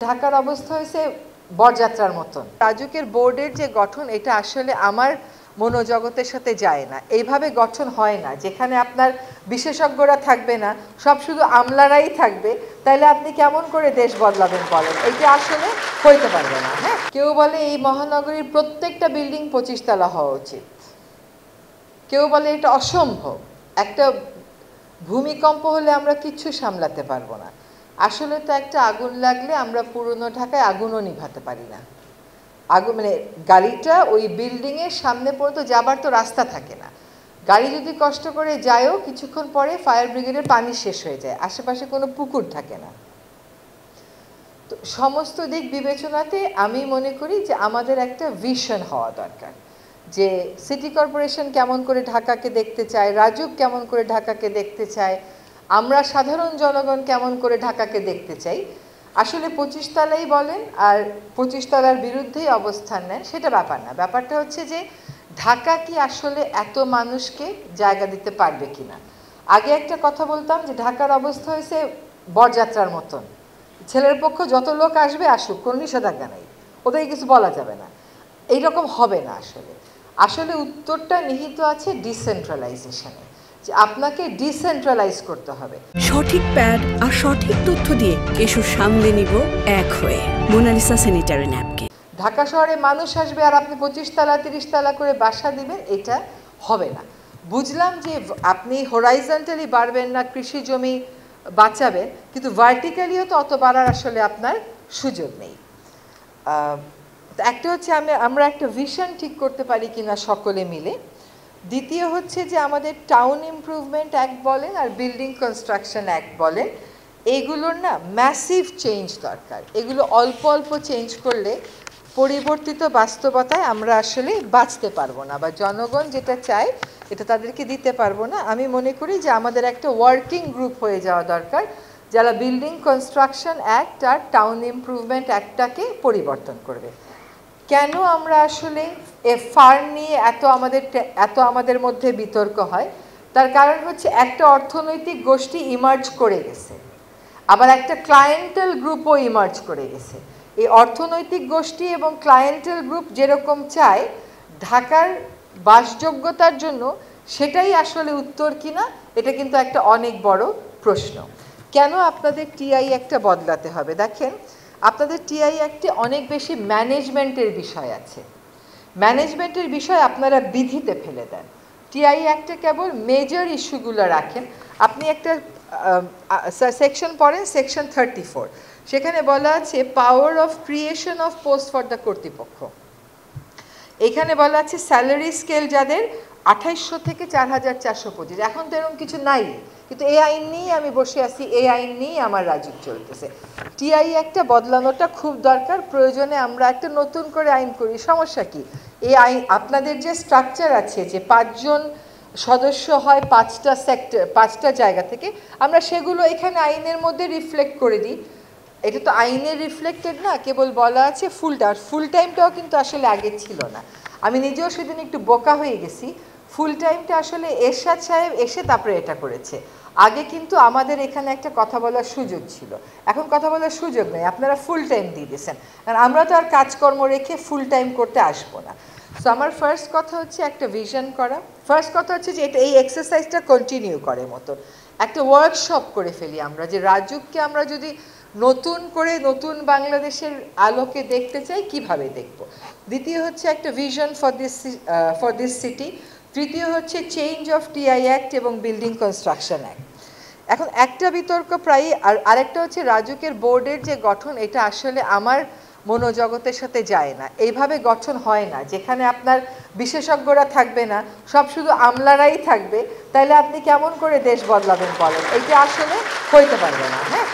ঢাকার অবস্থা হয়েছে বরযাত্রার মতন। রাজুকের বোর্ডের যে গঠন এটা আসলে আমার মনোজগতের সাথে যায় না। এইভাবে গঠন হয় না, যেখানে আপনার বিশেষজ্ঞরা থাকবে না, সব শুধু আমলারাই থাকবে। তাইলে আপনি কেমন করে দেশ বদলাবেন বলেন? এইটা আসলে হইতে পারবে না। হ্যাঁ, কেউ বলে এই মহানগরীর প্রত্যেকটা বিল্ডিং 25 তলা হওয়া উচিত, কেউ বলে এটা অসম্ভব, একটা ভূমিকম্প হলে আমরা কিচ্ছু সামলাতে পারবো না। আসলে তো একটা আগুন লাগলে আমরা পুরনো ঢাকায় আগুনও নিভাতে পারি না। আগুন মানে গাড়িটা ওই বিল্ডিংয়ের সামনে পর্যন্ত যাবার তো রাস্তা থাকে না। গাড়ি যদি কষ্ট করে যায়ও কিছুক্ষণ পরে ফায়ার ব্রিগেডের পানি শেষ হয়ে যায়, আশেপাশে কোনো পুকুর থাকে না। তো সমস্ত দিক বিবেচনাতে আমি মনে করি যে আমাদের একটা ভিশন হওয়া দরকার, যে সিটি কর্পোরেশন কেমন করে ঢাকাকে দেখতে চায়, রাজুক কেমন করে ঢাকাকে দেখতে চায়, আমরা সাধারণ জনগণ কেমন করে ঢাকাকে দেখতে চাই। আসলে 25 তলাই বলেন আর 25 তলার বিরুদ্ধেই অবস্থান নেন সেটা ব্যাপার না। ব্যাপারটা হচ্ছে যে ঢাকা কি আসলে এত মানুষকে জায়গা দিতে পারবে কিনা। আগে একটা কথা বলতাম যে ঢাকার অবস্থা হয়েছে বরযাত্রার মতন, ছেলের পক্ষ যত লোক আসবে আসুক, কোনো নিষেধাজ্ঞা নেই, ওদেরকে কিছু বলা যাবে না। এইরকম হবে না। আসলে আসলে উত্তরটা নিহিত আছে ডিসেন্ট্রালাইজেশনে, যে আপনাকে ডিসেন্ট্রালাইজ করতে হবে। সঠিক প্যাড আর সঠিক তথ্য দিয়ে কেশু সামলে নিব এক হয়ে মোনালিসা স্যানিটারি ন্যাপকিন। ঢাকা শহরে মানুষ আসবে আর আপনি 25 তলা 30 তলা করে বাসা দিবেন, এটা হবে না। বুঝলাম যে আপনি হরাইজন্টালি বাড়বেন না, কৃষি জমি বাঁচাবেন, কিন্তু ভার্টিক্যালিও তো অত বাড়ার আসলে আপনার সুযোগ নেই। একটা হচ্ছে আমরা একটা ভিশন ঠিক করতে পারি কিনা সকলে মিলে। দ্বিতীয় হচ্ছে যে আমাদের টাউন ইমপ্রুভমেন্ট অ্যাক্ট বলেন আর বিল্ডিং কনস্ট্রাকশন অ্যাক্ট বলেন, এইগুলোর না ম্যাসিভ চেঞ্জ দরকার। এগুলো অল্প অল্প চেঞ্জ করলে পরিবর্তিত বাস্তবতায় আমরা আসলে বাঁচতে পারবো না, বা জনগণ যেটা চায় এটা তাদেরকে দিতে পারবো না। আমি মনে করি যে আমাদের একটা ওয়ার্কিং গ্রুপ হয়ে যাওয়া দরকার, যারা বিল্ডিং কনস্ট্রাকশন অ্যাক্ট আর টাউন ইমপ্রুভমেন্ট অ্যাক্টটাকে পরিবর্তন করবে। কেন আমরা আসলে ফার্ম নিয়ে এত আমাদের মধ্যে বিতর্ক হয়, তার কারণ হচ্ছে একটা অর্থনৈতিক গোষ্ঠী ইমার্জ করে গেছে, আবার একটা ক্লায়েন্টেল গ্রুপও ইমার্জ করে গেছে। এই অর্থনৈতিক গোষ্ঠী এবং ক্লায়েন্টেল গ্রুপ যেরকম চায় ঢাকার বাসযোগ্যতার জন্য, সেটাই আসলে উত্তর কিনা এটা কিন্তু একটা অনেক বড় প্রশ্ন। কেন আপনাদের টিআই একটা বদলাতে হবে? দেখেন, আপনাদের টিআই অ্যাক্টে অনেক বেশি ম্যানেজমেন্টের বিষয় আছে। ম্যানেজমেন্টের বিষয় আপনারা বিধিতে ফেলে দেন। টিআই অ্যাক্টে কেবল মেজর ইস্যুগুলো রাখেন। আপনি একটা সেকশন পড়েন, সেকশন 34, সেখানে বলা আছে power of creation of post for the কর্তৃপক্ষ। এখানে বলা আছে স্যালারি স্কেল যাদের 2800 থেকে 4425। এখন তো এরকম কিছু নাই, কিন্তু এই আইন নিয়েই আমি বসে আছি, এই আইন নিয়েই আমার রাজুক চলতেছে। টিআই একটা বদলানোটা খুব দরকার। প্রয়োজনে আমরা একটা নতুন করে আইন করি, সমস্যা কি? এই আইন আপনাদের যে স্ট্রাকচার আছে যে 5 জন সদস্য হয় 5টা সেক্টর, 5টা জায়গা থেকে, আমরা সেগুলো এখানে আইনের মধ্যে রিফ্লেক্ট করে দিই। এটা তো আইনের রিফ্লেক্টেড না, কেবল বলা আছে ফুল টাইমটাও কিন্তু আসলে আগে ছিল না। আমি নিজেও সেদিন একটু বোকা হয়ে গেছি। ফুল টাইমটা আসলে এরশাদ সাহেব এসে তারপরে এটা করেছে। আগে কিন্তু আমাদের এখানে একটা কথা বলার সুযোগ ছিল, এখন কথা বলার সুযোগ নেই, আপনারা ফুল টাইম দিয়ে দিয়েছেন। কারণ আমরা তো আর কাজকর্ম রেখে ফুল টাইম করতে আসবো না। সো আমার ফার্স্ট কথা হচ্ছে একটা ভিশন করা। ফার্স্ট কথা হচ্ছে যে এই এক্সারসাইজটা কন্টিনিউ করে মতো একটা ওয়ার্কশপ করে ফেলি আমরা, যে রাজুককে আমরা যদি নতুন করে নতুন বাংলাদেশের আলোকে দেখতে চাই কিভাবে দেখব। দ্বিতীয় হচ্ছে একটা ভিশন ফর দিস সিটি। তৃতীয় হচ্ছে চেঞ্জ অফ টিআই অ্যাক্ট এবং বিল্ডিং কনস্ট্রাকশন অ্যাক্ট। এখন একটা বিতর্ক প্রায়ই, আরেকটা হচ্ছে রাজুকের বোর্ডের যে গঠন এটা আসলে আমার মনোজগতের সাথে যায় না। এইভাবে গঠন হয় না, যেখানে আপনার বিশেষজ্ঞরা থাকবে না, সব শুধু আমলারাই থাকবে। তাইলে আপনি কেমন করে দেশ বদলাবেন বলেন? এইটা আসলে হইতে পারবে না। হ্যাঁ।